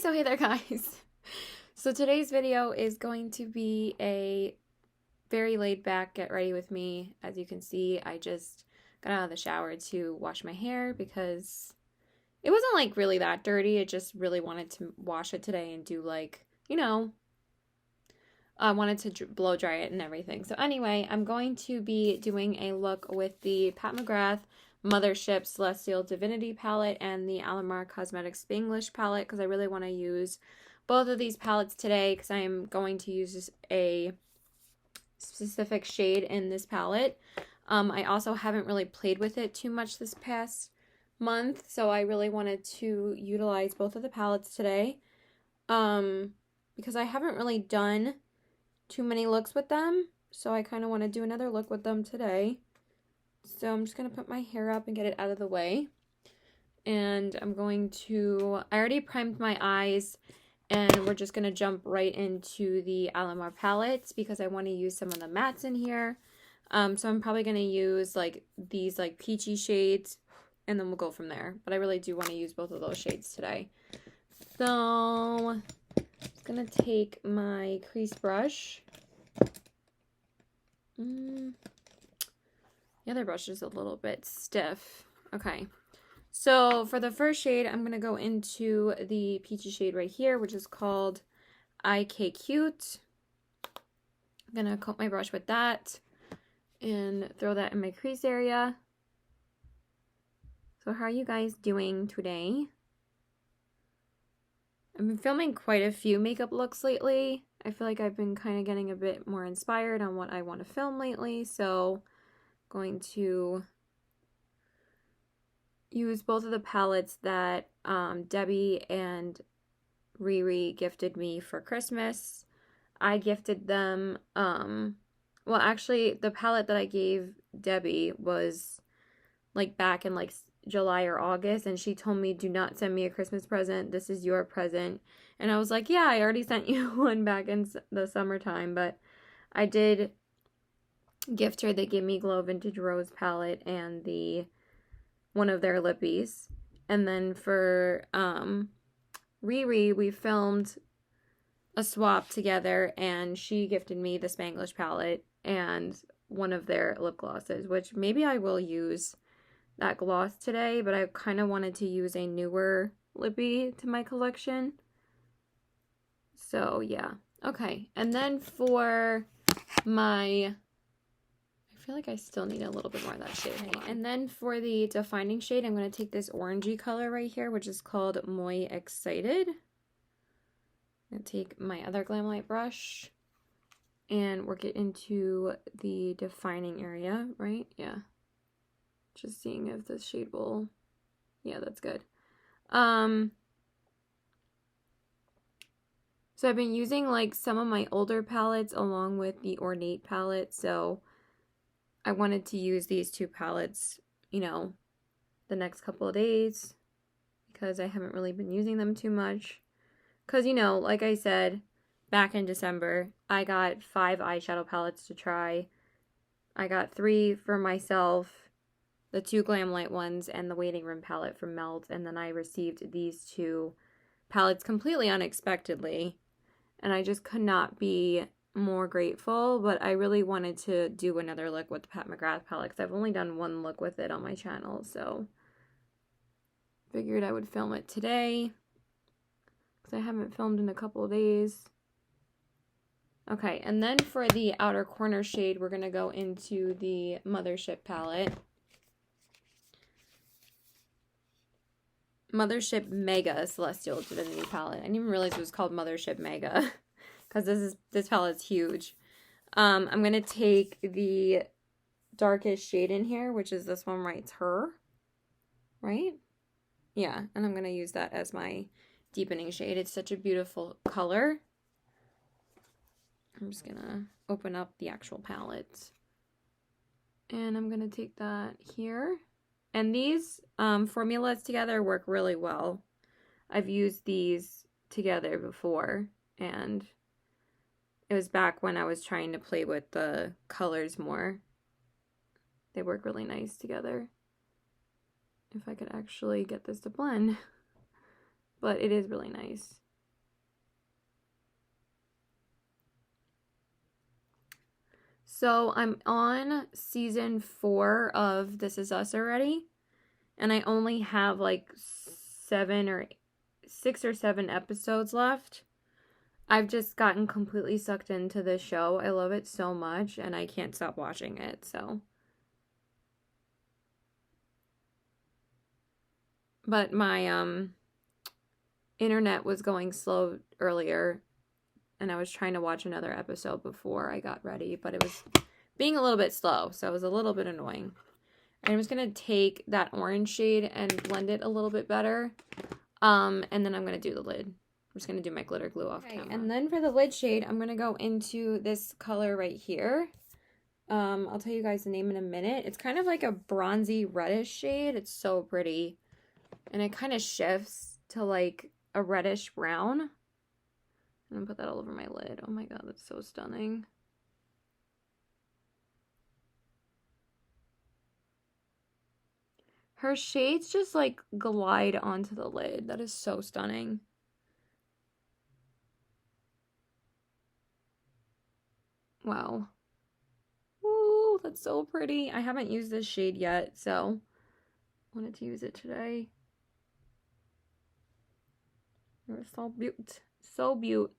So hey there guys. So today's video is going to be a very laid back get ready with me. As you can see, I just got out of the shower to wash my hair because it wasn't like really that dirty. I just really wanted to wash it today and do like, I wanted to blow dry it and everything. So anyway, I'm going to be doing a look with the Pat McGrath Mothership Celestial Divinity palette and the Alamar Cosmetics Spanglish palette because I really want to use both of these palettes today because I am going to use a specific shade in this palette. I also haven't really played with it too much this past month, so I really wanted to utilize both of the palettes today because I haven't really done too many looks with them, so I kind of want to do another look with them today. So I'm just going to put my hair up and get it out of the way. And I already primed my eyes, and we're just going to jump right into the Alamar palettes because I want to use some of the mattes in here. So I'm probably going to use like these like peachy shades, and then we'll go from there. But I really do want to use both of those shades today. So I'm just going to take my crease brush. The other brush is a little bit stiff. Okay, so for the first shade, I'm going to go into the peachy shade right here, which is called IK Cute. I'm going to coat my brush with that and throw that in my crease area. So how are you guys doing today? I've been filming quite a few makeup looks lately. I feel like I've been kind of getting a bit more inspired on what I want to film lately, so going to use both of the palettes that Debbie and Riri gifted me for Christmas. I gifted them, well actually the palette that I gave Debbie was like back in like July or August, and she told me, do not send me a Christmas present, this is your present. And I was like, yeah, I already sent you one back in the summertime, but I did gift her the Give Me Glow Vintage Rose palette and one of their lippies. And then for Riri, we filmed a swap together, and she gifted me the Spanglish palette and one of their lip glosses, which maybe I will use that gloss today, but I kind of wanted to use a newer lippy to my collection. So yeah, okay. And then for my, I feel like I still need a little bit more of that shade. Okay. And then for the defining shade, I'm going to take this orangey color right here, which is called Muy Excited. I'm going to take my other Glam Light brush and work it into the defining area, right? Yeah. Just seeing if this shade will, yeah, that's good. So I've been using like some of my older palettes along with the Ornate palette, so I wanted to use these two palettes, the next couple of days because I haven't really been using them too much. Because, like I said, back in December, I got 5 eyeshadow palettes to try. I got 3 for myself, the 2 Glam Light ones, and the Waiting Room palette from Melt, and then I received these 2 palettes completely unexpectedly, and I just could not be more grateful. But I really wanted to do another look with the Pat McGrath palette because I've only done one look with it on my channel, so figured I would film it today because I haven't filmed in a couple of days. Okay, and then for the outer corner shade, we're going to go into the Mothership palette. Mothership Mega Celestial Divinity palette. I didn't even realize it was called Mothership Mega because this palette's huge. I'm going to take the darkest shade in here, which is this one right here. Right? Yeah, and I'm going to use that as my deepening shade. It's such a beautiful color. I'm just going to open up the actual palette. And I'm going to take that here. And these formulas together work really well. I've used these together before, and it was back when I was trying to play with the colors more. They work really nice together. If I could actually get this to blend. But it is really nice. So I'm on season 4 of This Is Us already, and I only have like 6 or 7 episodes left. I've just gotten completely sucked into this show. I love it so much, and I can't stop watching it, so. But my internet was going slow earlier, and I was trying to watch another episode before I got ready, but it was being a little bit slow, so it was a little bit annoying. I'm just going to take that orange shade and blend it a little bit better, and then I'm going to do the lid. I'm just going to do my glitter glue off camera. And then for the lid shade, I'm going to go into this color right here. I'll tell you guys the name in a minute. It's kind of like a bronzy reddish shade. It's so pretty. And it kind of shifts to like a reddish brown. I'm gonna put that all over my lid. Oh my god, that's so stunning. Her shades just like glide onto the lid. That is so stunning. Wow. Ooh, that's so pretty. I haven't used this shade yet, so I wanted to use it today. They're so beaut. So beaut.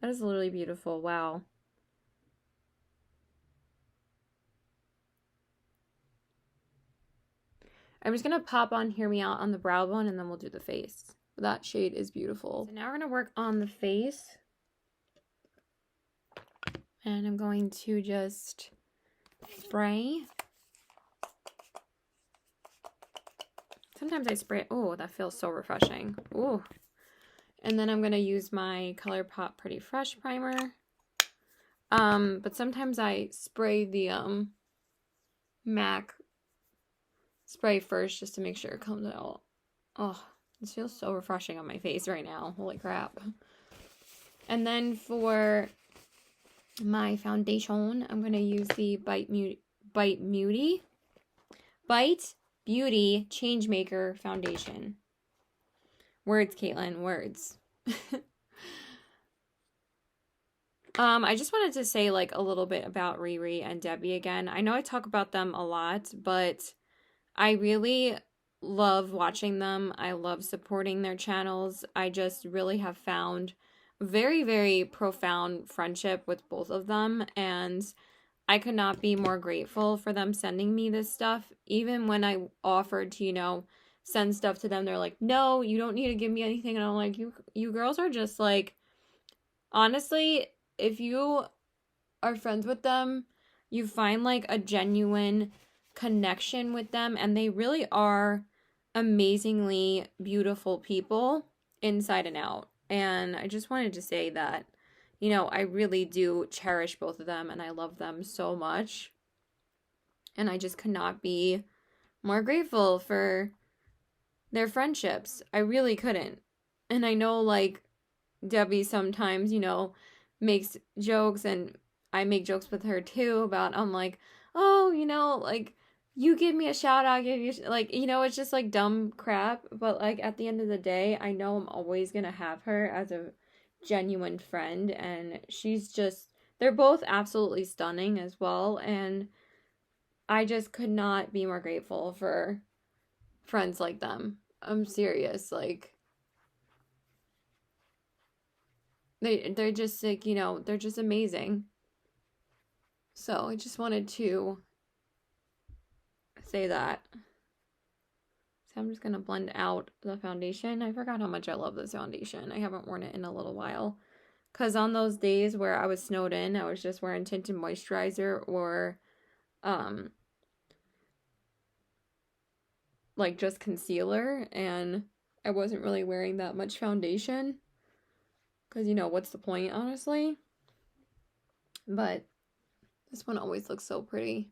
That is literally beautiful. Wow. I'm just going to pop on Hear Me Out on the brow bone, and then we'll do the face. That shade is beautiful. So now we're going to work on the face. And I'm going to just spray. Sometimes I spray it. Oh, that feels so refreshing. Oh. And then I'm going to use my ColourPop Pretty Fresh primer. But sometimes I spray the MAC spray first just to make sure it comes out. Oh, this feels so refreshing on my face right now. Holy crap. And then for my foundation, I'm going to use the Bite Beauty Changemaker Foundation. Words, Caitlin, words. I just wanted to say like a little bit about Riri and Debbie again. I know I talk about them a lot, but I really love watching them. I love supporting their channels. I just really have found very, very profound friendship with both of them, and I could not be more grateful for them sending me this stuff. Even when I offered to, you know, send stuff to them, they're like, no, you don't need to give me anything. And I'm like, you girls are just like, honestly, if you are friends with them, you find like a genuine connection with them, and they really are amazingly beautiful people inside and out. And I just wanted to say that, you know, I really do cherish both of them, and I love them so much. And I just could not be more grateful for their friendships. I really couldn't. And I know, like, Debbie sometimes, you know, makes jokes, and I make jokes with her too about, I'm like, oh, you know, like, you give me a shout out, give you, like, you know, it's just like dumb crap. But like at the end of the day, I know I'm always gonna have her as a genuine friend, and she's just, they're both absolutely stunning as well. And I just could not be more grateful for friends like them. I'm serious, like, they're just like, you know, they're just amazing. So I just wanted to say that. So I'm just going to blend out the foundation. I forgot how much I love this foundation. I haven't worn it in a little while. Because on those days where I was snowed in, I was just wearing tinted moisturizer or like just concealer. And I wasn't really wearing that much foundation. Because, you know, what's the point, honestly? But this one always looks so pretty.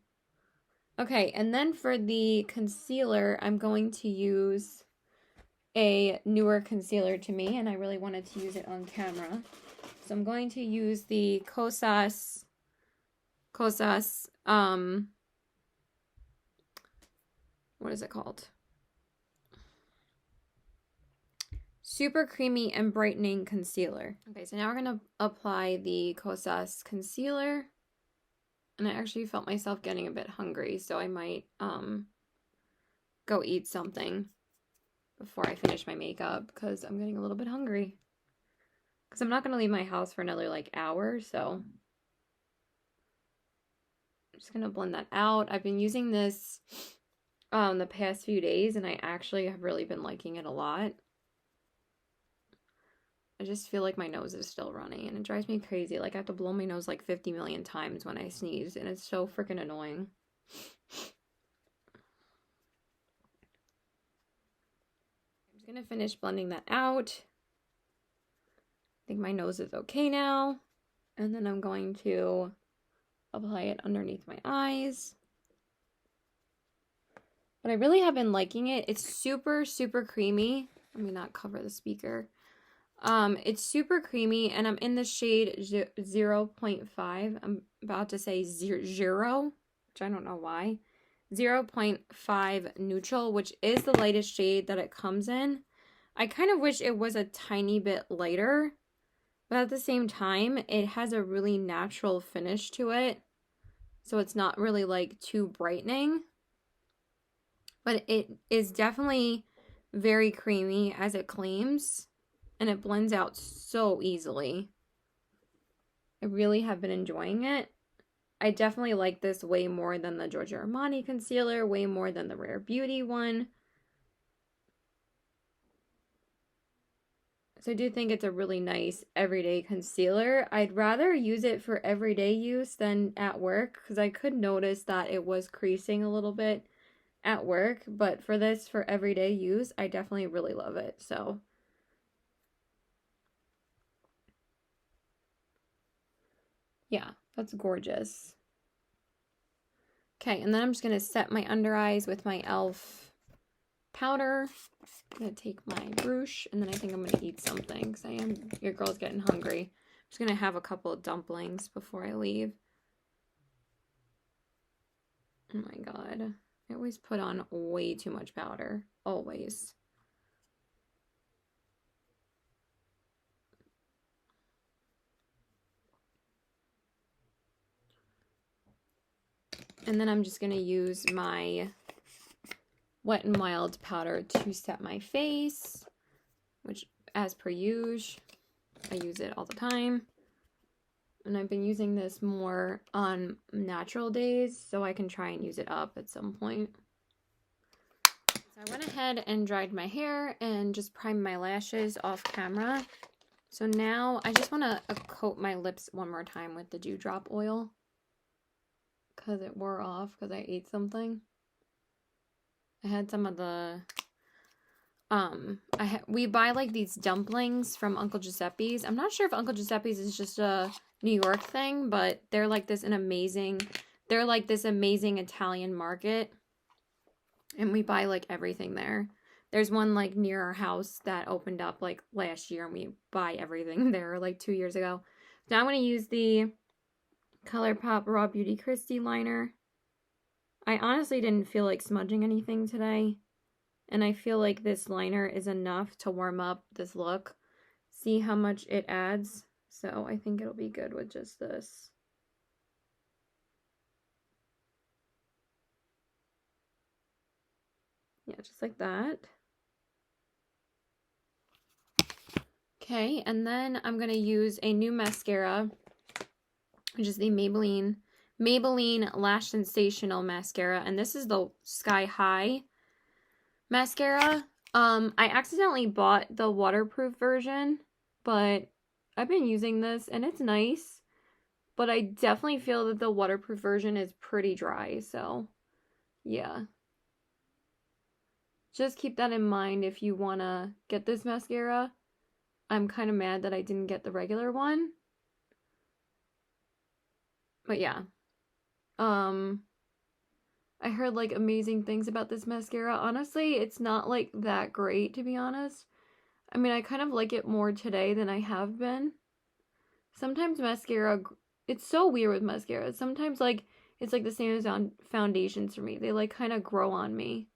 Okay, and then for the concealer, I'm going to use a newer concealer to me, and I really wanted to use it on camera. So I'm going to use the Kosas, what is it called? Super Creamy and Brightening Concealer. Okay, so now we're going to apply the Kosas concealer. And I actually felt myself getting a bit hungry, so I might go eat something before I finish my makeup because I'm getting a little bit hungry. Because I'm not going to leave my house for another like hour, so I'm just going to blend that out. I've been using this the past few days, and I actually have really been liking it a lot. I just feel like my nose is still running, and it drives me crazy. Like, I have to blow my nose like 50 million times when I sneeze, and it's so freaking annoying. I'm just going to finish blending that out. I think my nose is okay now. And then I'm going to apply it underneath my eyes. But I really have been liking it. It's super, super creamy. Let me not cover the speaker. It's super creamy, and I'm in the shade 0.5. I'm about to say 0, which I don't know why. 0.5 neutral, which is the lightest shade that it comes in. I kind of wish it was a tiny bit lighter, but at the same time, it has a really natural finish to it. So it's not really like too brightening. But it is definitely very creamy as it claims. And it blends out so easily. I really have been enjoying it. I definitely like this way more than the Giorgio Armani concealer. Way more than the Rare Beauty one. So I do think it's a really nice everyday concealer. I'd rather use it for everyday use than at work. Because I could notice that it was creasing a little bit at work, but for this, for everyday use, I definitely really love it. So yeah, that's gorgeous. Okay, and then I'm just gonna set my under eyes with my e.l.f. powder. I'm gonna take my brush, and then I think I'm gonna eat something because your girl's getting hungry. I'm just gonna have a couple of dumplings before I leave. Oh my god. I always put on way too much powder. Always. And then I'm just going to use my Wet n Wild powder to set my face, which, as per usual, I use it all the time. And I've been using this more on natural days, so I can try and use it up at some point. So I went ahead and dried my hair and just primed my lashes off camera. So now I just want to coat my lips one more time with the Dewdrop oil. Because it wore off because I ate something. I had some of the... we buy like these dumplings from Uncle Giuseppe's. I'm not sure if Uncle Giuseppe's is just a New York thing, but they're like this amazing Italian market, and we buy like everything there. There's one like near our house that opened up like last year, and we buy everything there like 2 years ago. Now I'm going to use the ColourPop Raw Beauty Kristi liner. I honestly didn't feel like smudging anything today. And I feel like this liner is enough to warm up this look. See how much it adds? So I think it'll be good with just this. Yeah, just like that. Okay, and then I'm going to use a new mascara, which is the Maybelline Lash Sensational mascara. And this is the Sky High mascara. I accidentally bought the waterproof version, but I've been using this and it's nice, but I definitely feel that the waterproof version is pretty dry, so yeah. Just keep that in mind if you want to get this mascara. I'm kind of mad that I didn't get the regular one. But yeah. I heard like amazing things about this mascara. Honestly, it's not like that great, to be honest. I mean, I kind of like it more today than I have been. Sometimes mascara, it's so weird with mascara. Sometimes like it's like the same as on foundations for me. They like kind of grow on me.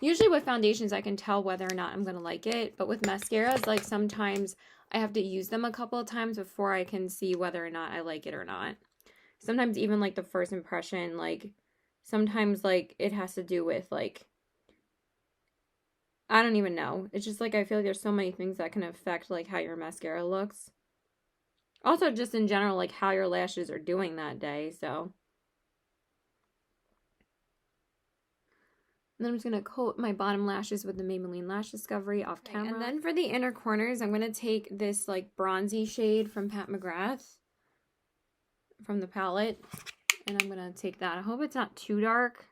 Usually with foundations, I can tell whether or not I'm going to like it. But with mascaras, like sometimes I have to use them a couple of times before I can see whether or not I like it or not. Sometimes even like the first impression, like sometimes like it has to do with like, I don't even know. It's just like I feel like there's so many things that can affect like how your mascara looks. Also just in general, like how your lashes are doing that day, so. And then I'm just going to coat my bottom lashes with the Maybelline Lash Discovery off camera. And then for the inner corners, I'm going to take this like bronzy shade from Pat McGrath from the palette. And I'm going to take that. I hope it's not too dark,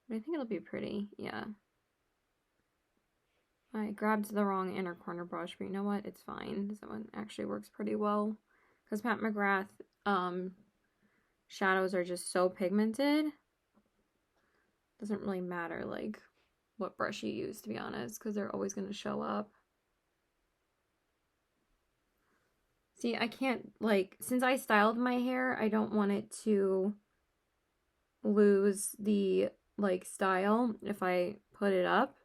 but I think it'll be pretty. Yeah. I grabbed the wrong inner corner brush, but you know what? It's fine. This one actually works pretty well. Because Pat McGrath shadows are just so pigmented. Doesn't really matter like what brush you use, to be honest, because they're always going to show up. See, I can't, like, since I styled my hair, I don't want it to lose the, like, style if I put it up.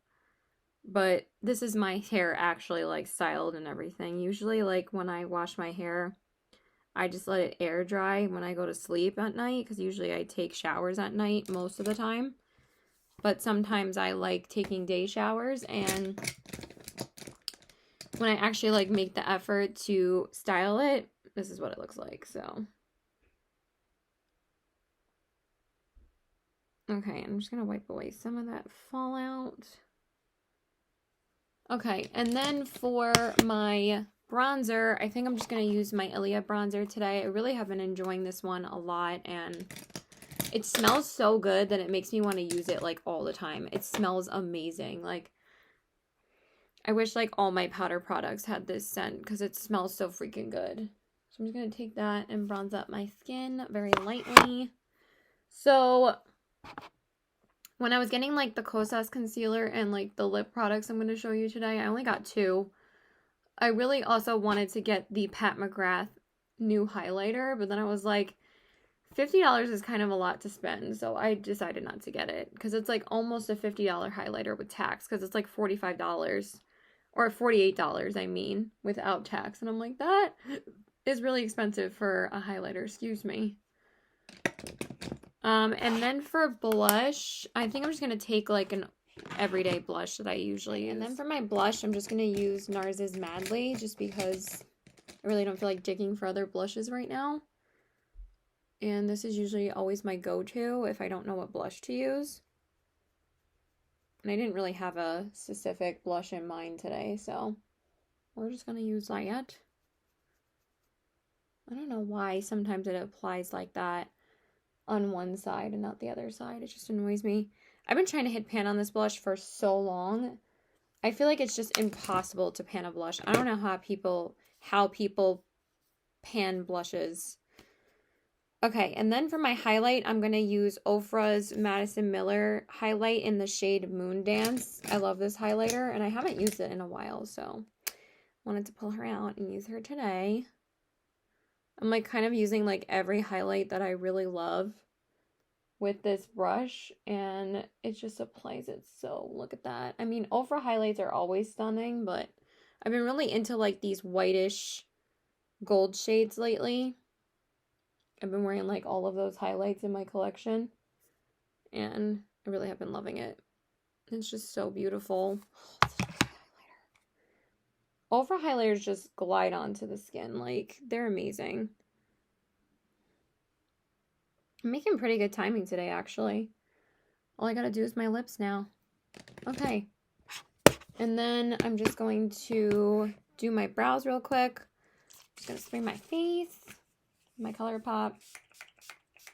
But this is my hair actually, like, styled and everything. Usually, like, when I wash my hair, I just let it air dry when I go to sleep at night, because usually I take showers at night most of the time. But sometimes I like taking day showers, and when I actually like make the effort to style it, this is what it looks like, so. Okay, I'm just going to wipe away some of that fallout. Okay, and then for my bronzer, I think I'm just going to use my Ilia bronzer today. I really have been enjoying this one a lot, and it smells so good that it makes me want to use it, like, all the time. It smells amazing. Like, I wish, like, all my powder products had this scent because it smells so freaking good. So I'm just going to take that and bronze up my skin very lightly. So, when I was getting, like, the Kosas concealer and, like, the lip products I'm going to show you today, I only got 2. I really also wanted to get the Pat McGrath new highlighter, but then I was like, $50 is kind of a lot to spend, so I decided not to get it, because it's like almost a $50 highlighter with tax, because it's like $45, or $48, I mean, without tax, and I'm like, that is really expensive for a highlighter, excuse me. And then for blush, I think I'm just going to take like an everyday blush that I usually use. And then for my blush, I'm just going to use NARS's Madly, just because I really don't feel like digging for other blushes right now. And this is usually always my go-to if I don't know what blush to use. And I didn't really have a specific blush in mind today, so we're just going to use that. I don't know why sometimes it applies like that on one side and not the other side. It just annoys me. I've been trying to hit pan on this blush for so long. I feel like it's just impossible to pan a blush. I don't know how people pan blushes. Okay, and then for my highlight, I'm going to use Ofra's Madison Miller highlight in the shade Moon Dance. I love this highlighter, and I haven't used it in a while, so wanted to pull her out and use her today. I'm like kind of using like every highlight that I really love with this brush, and it just applies it so, look at that. I mean, Ofra highlights are always stunning, but I've been really into like these whitish gold shades lately. I've been wearing like all of those highlights in my collection, and I really have been loving it. It's just so beautiful. Oh, it's such a good highlighter. Ofra highlighters just glide onto the skin. Like, they're amazing. I'm making pretty good timing today, actually. All I gotta do is my lips now. Okay. And then I'm just going to do my brows real quick. Just gonna spray my face. My ColourPop.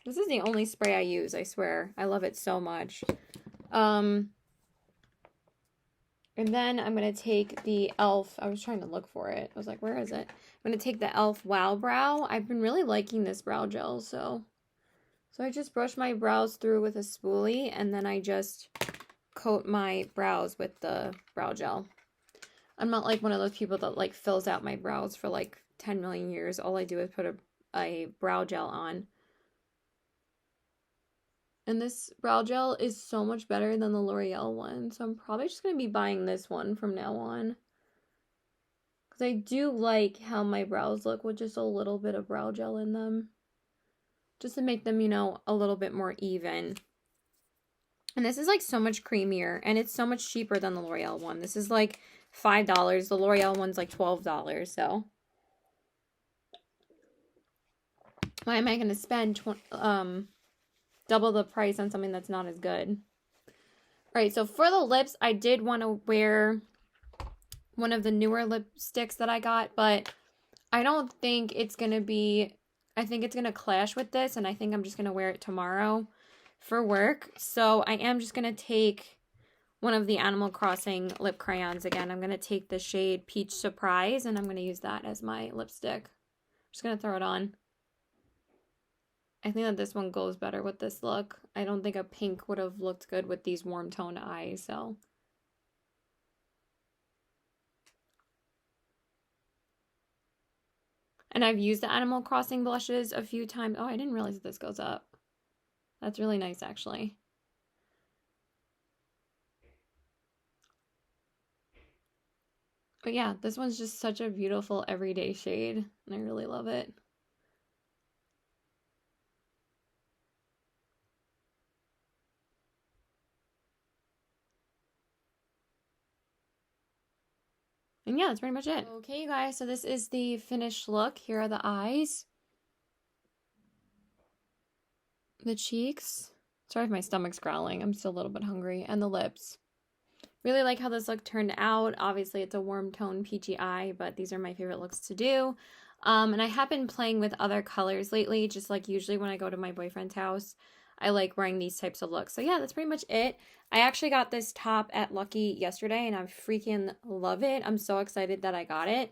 This is the only spray I use, I swear. I love it so much. And then I'm going to take the e.l.f. I was trying to look for it. I was like, where is it? I'm going to take the e.l.f. Wow Brow. I've been really liking this brow gel, so I just brush my brows through with a spoolie, and then I just coat my brows with the brow gel. I'm not like one of those people that like fills out my brows for like 10 million years. All I do is put a brow gel on. And this brow gel is so much better than the L'Oreal one. So I'm probably just going to be buying this one from now on. Because I do like how my brows look with just a little bit of brow gel in them. Just to make them, you know, a little bit more even. And this is like so much creamier. And it's so much cheaper than the L'Oreal one. This is like $5. The L'Oreal one's like $12. So why am I going to spend double the price on something that's not as good? All right, so for the lips, I did want to wear one of the newer lipsticks that I got, but I don't think it's going to be, I think it's going to clash with this, and I think I'm just going to wear it tomorrow for work. So I am just going to take one of the Animal Crossing lip crayons again. I'm going to take the shade Peach Surprise, and I'm going to use that as my lipstick. I'm just going to throw it on. I think that this one goes better with this look. I don't think a pink would have looked good with these warm toned eyes, so. And I've used the Animal Crossing blushes a few times. Oh, I didn't realize that this goes up. That's really nice, actually. But yeah, this one's just such a beautiful everyday shade, and I really love it. And yeah, that's pretty much it. Okay, you guys, so this is the finished look. Here are the eyes. The cheeks. Sorry if my stomach's growling. I'm still a little bit hungry. And the lips. Really like how this look turned out. Obviously, it's a warm tone peachy eye, but these are my favorite looks to do. And I have been playing with other colors lately, just like usually when I go to my boyfriend's house. I like wearing these types of looks. So yeah, that's pretty much it. I actually got this top at Lucky yesterday and I freaking love it. I'm so excited that I got it.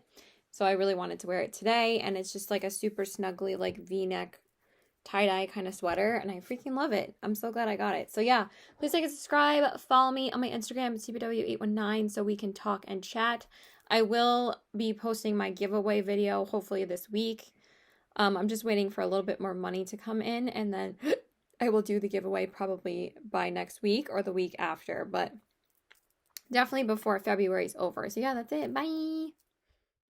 So I really wanted to wear it today, and it's just like a super snuggly like V-neck tie-dye kind of sweater, and I freaking love it. I'm so glad I got it. So yeah, please like and subscribe. Follow me on my Instagram, CBW819, so we can talk and chat. I will be posting my giveaway video hopefully this week. I'm just waiting for a little bit more money to come in, and then I will do the giveaway probably by next week or the week after, but definitely before February is over. So yeah, that's it. Bye.